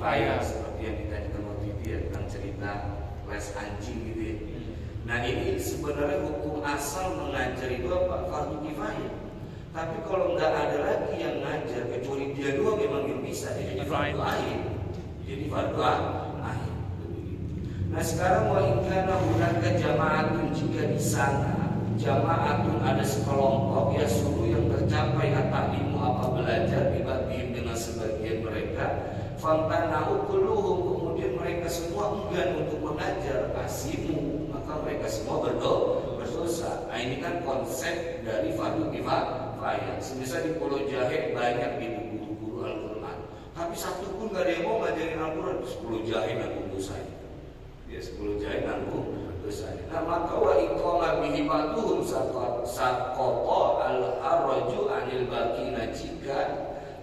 kifayah seperti yang ditanyakan waktu itu ya, tentang cerita les anjing gitu ya. Nah ini sebenarnya hukum asal mengajar itu apa? Fardu kifayah. Tapi kalau nggak ada lagi yang ngajar kecuali dia doang memang yang bisa, jadi fardu ain. Jadi fardu ain. Nah sekarang wa in kana hunaka jama'atun, jika di sana jama'atun ada sekelompok ya suruh yang tercapai at-ta'limu apa belajar dibanding dengan sebagian mereka, famtana'u kulluhum, kemudian mereka semua enggan untuk mengajar, asimu, maka mereka semua berdosa. Nah ini kan konsep dari fardu kifayah. Semisal di Pulau Jahe banyak gitu guru-guru Al-Quran, tapi satu pun gak ada yang mau ngajarin Al-Quran. 10 Jahe nanggung dosanya. Ya 10 Jahe nanggung dosanya. Nah maka wa iqama bihi ba'duhum saqata al-haraju anil baqina, jika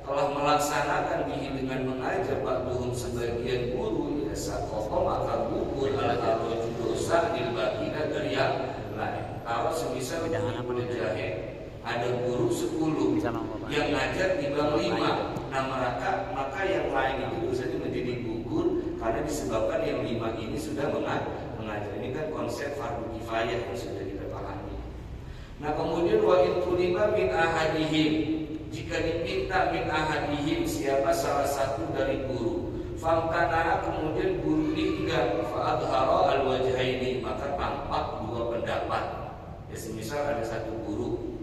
telah melaksanakan bihi dengan mengajar ba'duhum sebagian guru ya saqata, maka gugur al-haraju dosa anil baqina dari yang lain. Kalau semisal di Pulau Jahe ada guru 10 yang ngajar timbang 5, nah maka yang lain itu dosanya menjadi gugur karena disebabkan yang 5 ini sudah mengajar. Ini kan konsep fardu kifayah yang sudah kita pahami. Nah kemudian wa in tulima min ahadihim, jika diminta min ahadihim siapa salah satu dari guru, famtana, kemudian guru ini enggak, fa adhara al wajhaini, maka tampak dua pendapat. Ya semisal ada satu guru,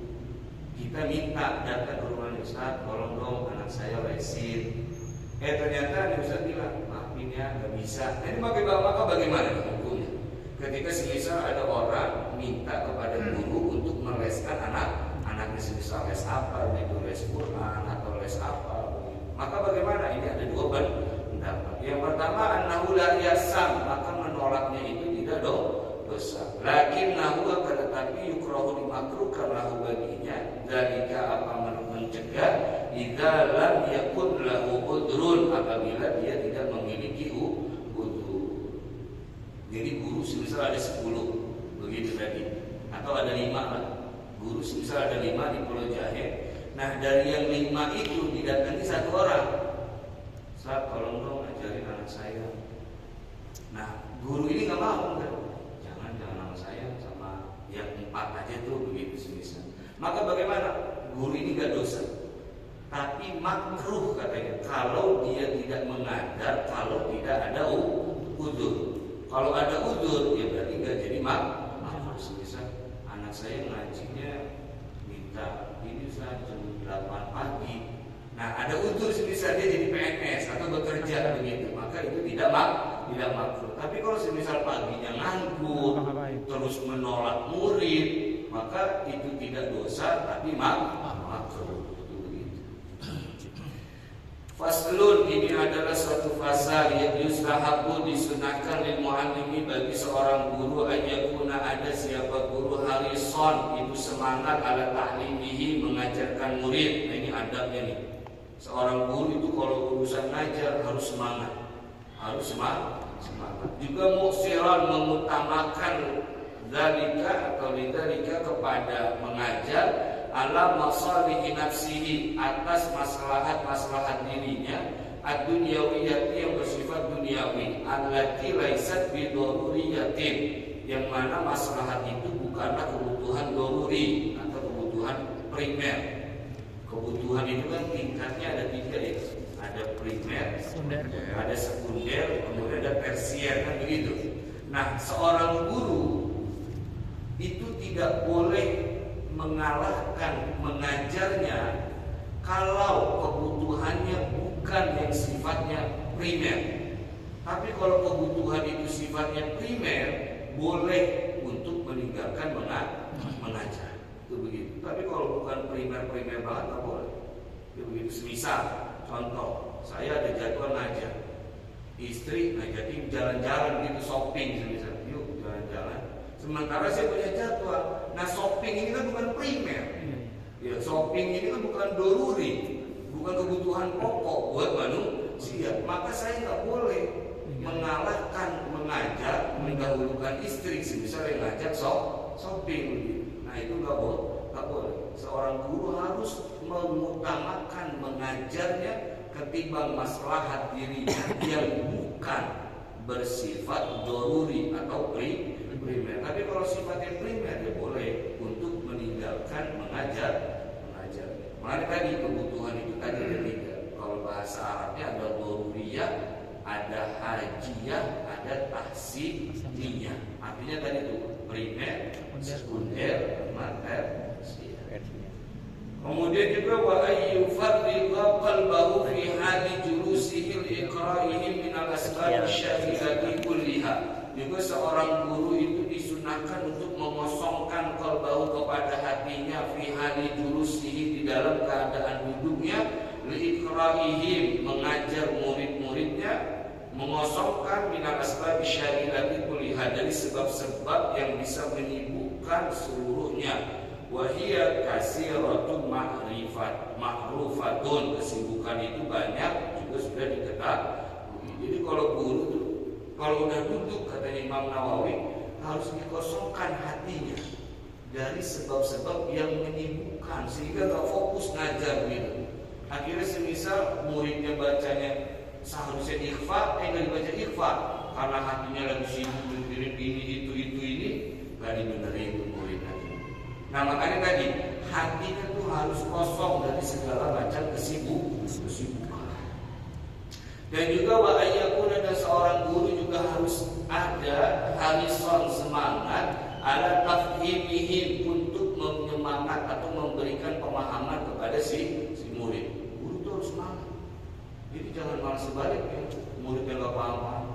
kita minta datang ke rumah Ustaz, tolong dong anak saya lesin. Ternyata Ustaz bilang, maafin ya, nggak bisa. Jadi maka bagaimana hukumnya? Ketika semisal ada orang minta kepada guru untuk meleskan anaknya, semisal les apa, itu les Quran atau les apa, maka bagaimana? Ini ada dua pendapat. Yang pertama, annahu la yasam, maka menolaknya itu tidak dosa. Lakin nahu akan tetapi yukrahu dimakruhkan lahu baginya dalika apa mencegah idza lam yakun lahu udrun, apabila dia tidak memiliki udzur. Jadi guru semisal ada 10 begitu tadi, atau ada 5 lah. Guru semisal ada 5 di Pulau Jahe. Nah dari yang 5 itu didatangi satu orang, Ustaz tolong dong ajarin anak saya. Nah guru ini nggak mau kan? Jangan anak saya sama yang 4 aja tuh begitu semisal. Maka bagaimana? Guru ini gak dosa, tapi makruh katanya kalau dia tidak mengajar, kalau tidak ada udzur. Kalau ada udzur ya berarti gak jadi makruh. Semisal anak saya ngajinya minta ini Ustaz jam 8 pagi. Nah ada udzur semisal dia jadi PNS atau bekerja begitu, maka itu tidak makruh. Tapi kalau semisal paginya nganggur terus menolak murid, maka itu tidak dosa tapi makruh. Faslun, ini adalah suatu fasal yang yustahabu, disunahkan lil muallimi, bagi seorang guru, ayyakuna, ada siapa guru, harison, itu semangat, ala ta'limihi, mengajarkan murid. Nah ini adabnya nih. Seorang guru itu kalau urusan ngajar harus semangat, juga muksiran, mengutamakan dzalika atau lidzalika, kepada mengajar, ala masalihi nafsihi, atas maslahat dirinya, ad-dunyawiyati, yang bersifat duniawi, allati laisat bidoruriyatin, yang mana maslahat itu bukanlah kebutuhan doruri atau kebutuhan primer. Kebutuhan itu kan tingkatnya ada 3 ya. Ada primer, ada sekunder, kemudian ada tersier, kan begitu. Nah, seorang guru itu tidak boleh mengalahkan mengajarnya kalau kebutuhannya bukan yang sifatnya primer. Tapi kalau kebutuhan itu sifatnya primer, boleh untuk meninggalkan mengajar. Itu begitu. Tapi kalau bukan primer banget nggak boleh. Itu begitu. Semisal, contoh, saya ada jadwal ngajar, istri ngajakin jalan-jalan gitu, shopping semisal, yuk jalan-jalan. Sementara saya punya jadwal. Nah shopping ini kan bukan primer. Ya, shopping ini kan bukan doruri, bukan kebutuhan pokok buat manusia. Maka saya nggak boleh mengalahkan mengajar, mendahulukan istri. Misalnya yang ngajak shopping. Nah itu nggak boleh. Seorang guru harus mengutamakan mengajarnya ketimbang maslahat dirinya yang bukan bersifat doruri atau primer. Tapi kalau sifatnya primer dia boleh untuk meninggalkan mengajar. Makanya tadi kebutuhan itu tadi ada tiga. Kalau bahasa Arabnya ada doruriyah, ada hajiyah, ada tahsiniyah. Artinya tadi itu primer, sekunder, tersier. Kemudian juga wa ayyufarriqa qalbahu fi hali julusihi liqra'ihim min al-asbab syar'iyyati kulliha. Juga seorang guru itu disunahkan untuk mengosongkan qalbahu kepada hatinya fi hali julusihi di dalam keadaan duduknya liqra'ihim mengajar murid-muridnya, mengosongkan min al-asbab syar'iyyati kulliha dari sebab-sebab yang bisa menyibukkan seluruhnya. Wahia kasiratun ma'rufatun, kesibukan itu banyak juga sudah diketahui. Jadi kalau guru tuh kalau udah duduk, katanya Imam Nawawi, harus dikosongkan hatinya dari sebab-sebab yang menyibukkan sehingga gak fokus ngajar gitu. Akhirnya semisal muridnya bacanya seharusnya ikhfa, nggak dibaca ikhfa karena hatinya lagi sibuk mikirin ini ini, gak dibenerin itu murid lagi. Nah makanya tadi hatinya tuh harus kosong dari segala macam kesibukan. Dan juga wa ayyakun, ada seorang guru juga harus ada harisan semangat ala tafhimihim untuk menyemangat atau memberikan pemahaman kepada si murid. Guru tuh harus semangat. Jadi jangan malah sebaliknya, muridnya nggak paham.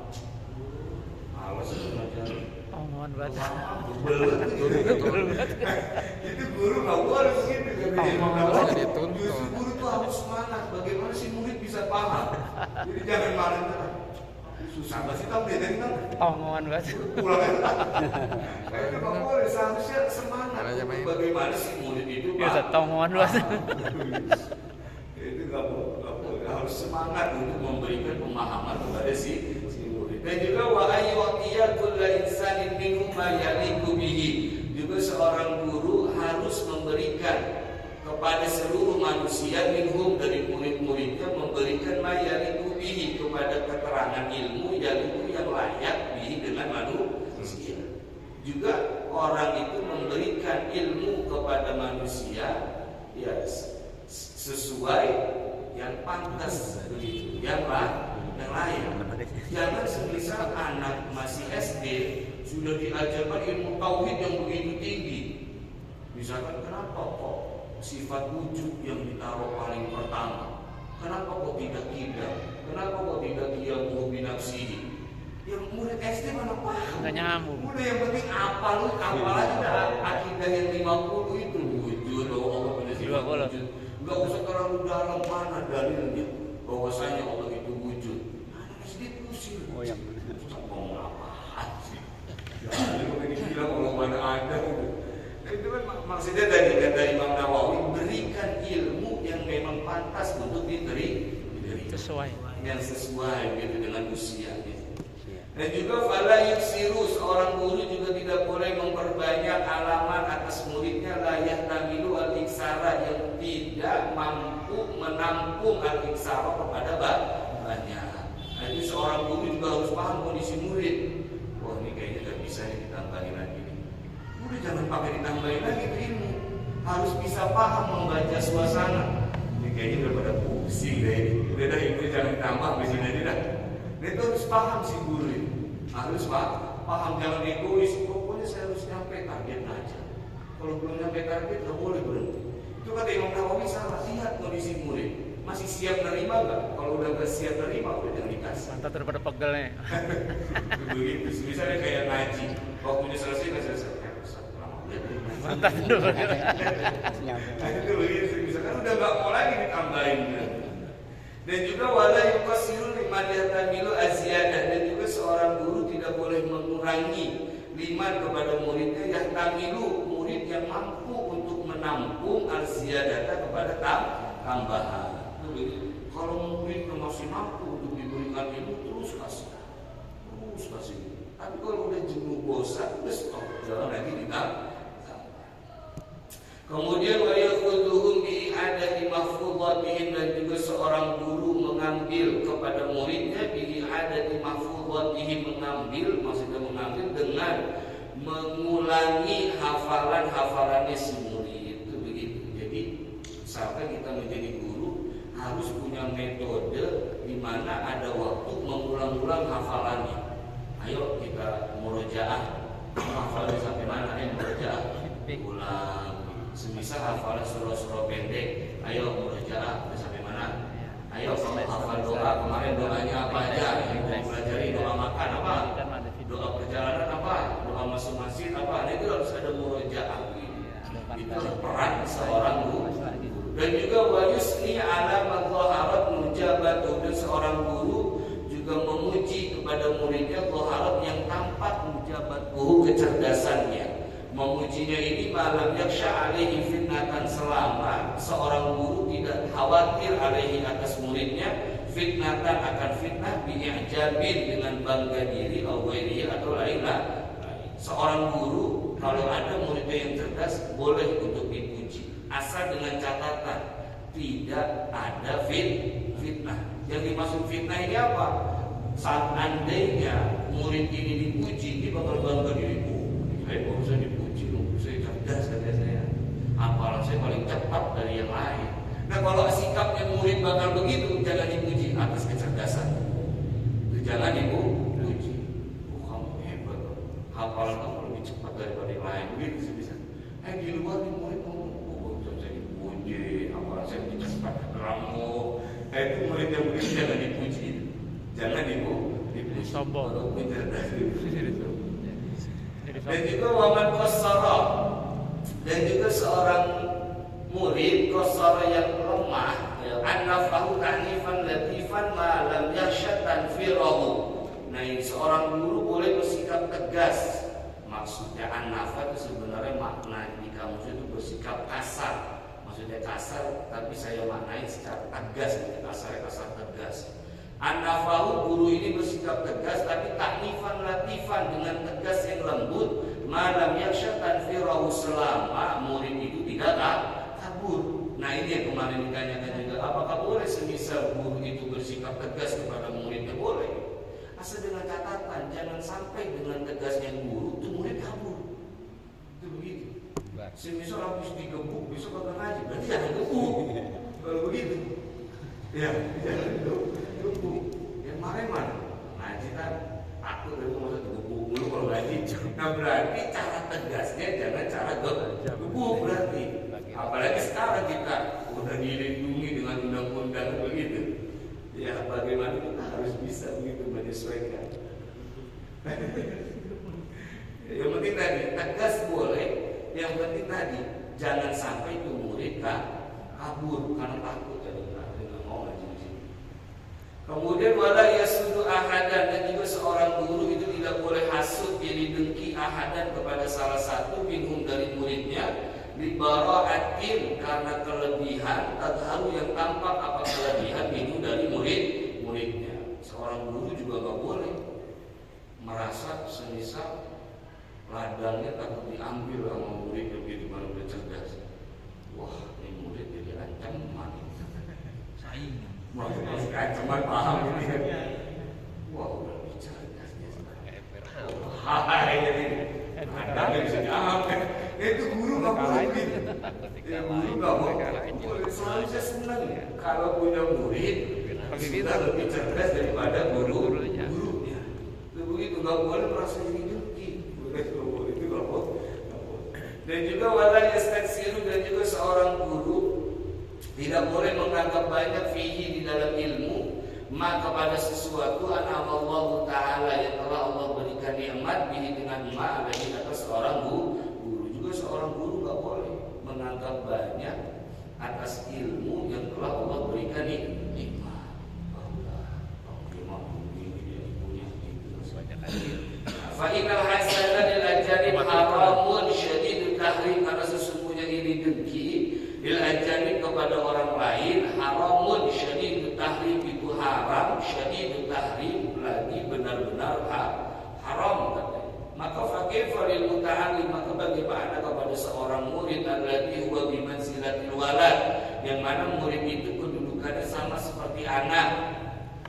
Awas belajar. Mohon baca. Itu guru nggak boleh begitu. Justru guru tuh harus semangat. Bagaimana si murid bisa paham? Jadi jangan malah susah banget sih tahu dia dari mana. Mohon baca. Pulang aja. Itu nggak boleh. Seharusnya semangat. Bagaimana si murid itu paham? Mohon baca. Itu nggak boleh. Harus semangat untuk memberikan pemahaman kepada si murid. Dan juga wa ayyu'tiya kullu insanin minhum ma yaliqu bihi. Juga seorang guru harus memberikan kepada seluruh manusia minhum dari murid-muridnya, memberikan ma yaliqu bihi kepada keterangan ilmu yang layak bihi dengan manusia. Juga orang itu memberikan ilmu kepada manusia ya sesuai yang pantas begitu, yang layak. Jangan semisal anak masih SD sudah diajarkan ilmu tauhid yang begitu tinggi. Misalkan kenapa kok sifat wujud yang ditaruh paling pertama? Kenapa kok tidak kidam? Kenapa kok tidak qiyamuhu binafsihi? Yang murid SD mana paham? Enggak nyambung. Udah yang penting apal aja akidah yang 50 itu wujud Allah punya sifat wujud. Enggak usah terlalu dalam mana dalilnya bahwasanya Allah itu wujud. SD pusing. Oh yang ngomong apaan sih? Jadi begini bilang Allah mana ada gitu. Itu kan maksudnya tadi kata Imam Nawawi, berikan ilmu yang memang pantas untuk diberi sesuai. Yang sesuai gitu dengan usianya. Dan juga fala yuksiru, seorang guru juga tidak boleh memperbanyak alaman atas muridnya layah tamilu al-iksara, yang tidak mampu menampung al-iksara kepada banyak. Nah, ini seorang guru juga harus paham kondisi murid. Wah ini kayaknya gak bisa nih ditambahin lagi nih. Udah jangan pakai ditambahin lagi tuh ilmu. Harus bisa paham membaca suasana. Ini kayaknya udah pada pusing deh ini. Udah dah ilmu jangan ditambah di sini aja dah. Dia tuh harus paham si guru ini. Harus paham, jangan egois. Pokoknya saya harus nyampe target aja. Kalau belum nyampe target gak boleh berhenti. Itu kata Imam Nawawi salah. Lihat kondisi murid. Masih siap nerima nggak? Kalau udah nggak siap nerima, udah jangan dikasih. Mantap daripada pegel nih. Begitu, misalnya kayak ngaji, waktunya selesai nggak selesai. Mantap dulu. Itu begitu, misalkan udah nggak mau lagi ditambahin. Dan juga wala yuqassiru liman yatamilu aziyadah, dan juga seorang guru tidak boleh mengurangi liman kepada muridnya yang tamilu, murid yang mampu untuk menampung al-ziyadata kepada tambahan. Kalau muridnya masih mampu untuk diberikan ilmu, terus kasih. Tapi kalau udah jenuh bosan, udah stop, jangan lagi ditambah. Kemudian wa yaquduhum bi i'adati mahfudhatihim, dan juga seorang guru syahadati mahfudhatihi, mengambil dengan mengulangi hafalannya si murid itu begitu. Jadi sampai kita menjadi guru harus punya metode di mana ada waktu mengulang-ulang hafalannya. Ayo kita murojaah, hafalannya sampai mana? Murojaah, ulang. Semisal hafalan surah-surah pendek, ayo murojaah sampai mana? Ayo kamu hafal doa, kemarin doanya apa aja? Yang pelajari doa makan apa? Doa perjalanan apa? Doa masuk masjid apa? Nah, itu harus ada murojaah. Itu peran seorang guru. Dan juga wa yusni ala man dhaharat mujabatu, dan seorang guru juga memuji kepada muridnya dhaharat yang tampak mujabatu, kecerdasannya. Memujinya ini malam yaksha alaihi fitnatan, selama seorang guru tidak khawatir alaihi atas muridnya fitnatan akan fitnah bi'ijabin dengan bangga diri atau lainlah. Seorang guru kalau ada muridnya yang cerdas boleh untuk dipuji, asal dengan catatan tidak ada fitnah. Yang dimaksud fitnah ini apa? Saat andainya murid ini dipuji, dia bakal bangga diri. Saya baru saja dipuji, saya cerdas kata saya. Hafalan saya paling cepat dari yang lain. Nah kalau sikapnya murid bakal begitu, jangan dipuji atas kecerdasan. Jangan dipuji. Kamu hebat, hafalan kamu lebih cepat daripada yang lain. Begitu bisa. Di luar di murid ngomong, saya dipuji, hafalan saya lebih cepat. Kamu, itu murid yang begitu jangan dipuji. Jangan dipuji. Sombong. Dan juga waman qassara, dan juga seorang murid qassara yang lemah, annafahu ta'nifan latifan ma lam yakhsha tanfirahu. Nah, ini seorang guru boleh bersikap tegas. Maksudnya annafa itu sebenarnya makna di kamus itu bersikap kasar. Maksudnya kasar, tapi saya maknai secara tegas, kasar tegas. An-nafahu, guru ini bersikap tegas, tapi taknifan latifan, dengan tegas yang lembut. Malam yaksha tanfirahu, selama murid itu tidak kabur. Nah ini yang kemarin ditanyakan juga, apakah boleh semisal guru itu bersikap tegas kepada muridnya? Boleh, asal dengan catatan jangan sampai dengan tegasnya guru itu murid kabur. Itu begitu. Semisal habis digebuk besok bakal ngaji, berarti jangan gebuk. Kalau begitu, ya jangan gebuk. Yang kemarin mana? Ngaji kan takut dari masa gebuk dulu kalau ngaji. Nah berarti cara tegasnya jangan cara gebuk berarti. Apalagi sekarang kita udah dilindungi dengan undang-undang begitu. Ya bagaimana kita harus bisa begitu menyesuaikan. Yang penting tadi tegas boleh. Yang penting tadi jangan sampai itu murid kabur karena takut. Kemudian wala yasudu ahadan, dan juga seorang guru itu tidak boleh hasud, jadi dengki ahadan kepada salah satu minhum dari muridnya, libara'atin, karena kelebihan tadharu yang tampak apa kelebihan minhum dari muridnya. Seorang guru juga gak boleh merasa semisal ladangnya takut diambil sama murid begitu mana udah cerdas. Wah, ini murid jadi ancaman. Saing. Masih ancaman paham ini. Wah, udah bicara cerdas sekarang. Hai jadi. Anda bisa jawab. Itu guru nggak boleh begitu. Guru nggak boleh. Selalu saya senang kalau punya murid sudah lebih cerdas daripada gurunya. Itu begitu, nggak boleh merasa jadi dengki. Itu nggak boleh. Dan juga wala yastaksiru, dan juga seorang guru tidak boleh menganggap banyak fihi di dalam ilmu ma kepada sesuatu an'amallahu ta'ala yang telah Allah berikan nikmat bihi dengan ma alaihi atas seorang guru. Juga seorang guru gak boleh menganggap banyak atas ilmu yang telah Allah berikan nikmat. Fa innal hasana lil ajari haramun syadidut tahrim, karena sesungguhnya ini dengki lil ajani kepada orang lain haramun syadidut tahrim, itu haram, syadidut tahrim lagi benar-benar haram katanya. Maka fakaifa lil muta'allim, maka bagaimana kepada seorang murid alladhi huwa bi manzilatil walad, yang mana murid itu kedudukannya sama seperti anak,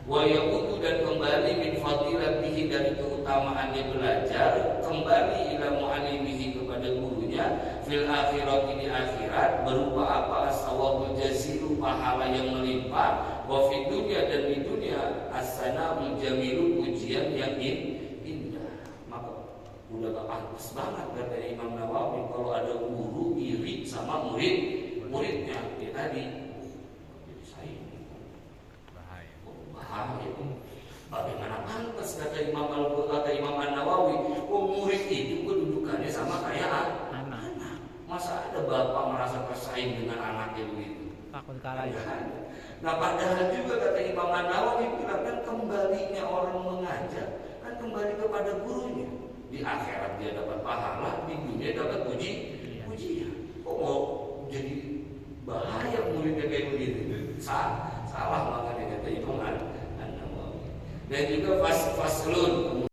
wa yaudu, dan kembali min keutamaannya belajar, kembali ila mu'allimihi kepada gurunya, fil akhirat di akhirat berupa apa? As-sawabul jazilu, pahala yang melimpah, wa fid dunya dan di dunia as-sana'ul jamilu, pujian yang indah. Maka udah gak pantas banget kata Imam Nawawi kalau ada guru iri sama muridnya. Ya tadi jadi saya bahaya itu. Bagaimana pantas kata Imam An-Nawawi, murid itu kedudukannya sama kayak anak. Masa ada bapak merasa bersaing dengan anaknya begitu? Takut kalah ya. Nah padahal juga kata Imam An-Nawawi bilang kan kembalinya orang mengajar kan kembali kepada gurunya. Di akhirat dia dapat pahala, di dunia dapat pujian. Kok mau jadi bahaya muridnya kayak begitu? Salah makanya kata Imam An-Nawawi. Dan juga faslun